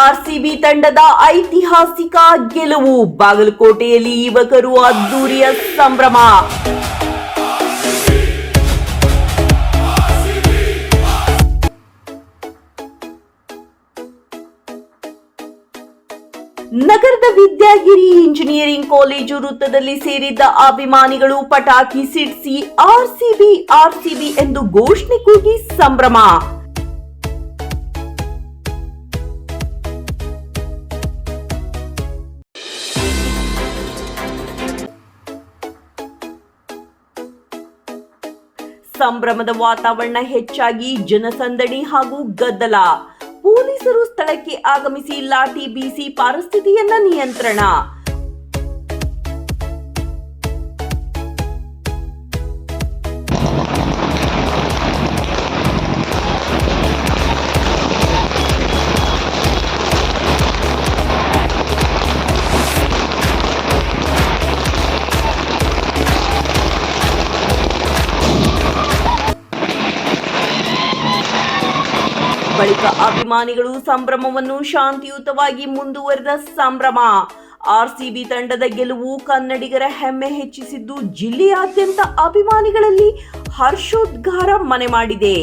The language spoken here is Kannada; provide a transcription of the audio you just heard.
ಆರ್ಸಿಬಿ ತಂಡದ ಐತಿಹಾಸಿಕ ಗೆಲುವು. ಬಾಗಲಕೋಟೆಯಲ್ಲಿ ಯುವಕರು ಅದ್ದೂರಿಯ ಸಂಭ್ರಮ. ನಗರದ ವಿದ್ಯಾಗಿರಿ ಇಂಜಿನಿಯರಿಂಗ್ ಕಾಲೇಜು ವೃತ್ತದಲ್ಲಿ ಸೇರಿದ್ದ ಅಭಿಮಾನಿಗಳು ಪಟಾಕಿ ಸಿಡಿಸಿ ಆರ್ಸಿಬಿ ಆರ್ಸಿಬಿ ಎಂದು ಘೋಷಣೆ ಕೂಗಿ ಸಂಭ್ರಮ. ಸಂಭ್ರಮದ ವಾತಾವರಣ ಹೆಚ್ಚಾಗಿ ಜನಸಂದಣಿ ಹಾಗೂ ಗದ್ದಲ. ಪೊಲೀಸರು ಸ್ಥಳಕ್ಕೆ ಆಗಮಿಸಿ ಲಾಠಿ ಬೀಸಿ ಪರಿಸ್ಥಿತಿಯನ್ನ ನಿಯಂತ್ರಣ. ಬಳಿಕ ಅಭಿಮಾನಿಗಳು ಸಂಭ್ರಮವನ್ನು ಶಾಂತಿಯುತವಾಗಿ ಮುಂದುವರೆದ ಸಂಭ್ರಮ. ಆರ್ಸಿಬಿ ತಂಡದ ಗೆಲುವು ಕನ್ನಡಿಗರ ಹೆಮ್ಮೆ ಹೆಚ್ಚಿಸಿದ್ದು ಜಿಲ್ಲೆಯಾದ್ಯಂತ ಅಭಿಮಾನಿಗಳಲ್ಲಿ ಹರ್ಷೋದ್ಗಾರ ಮನೆ ಮಾಡಿದೆ.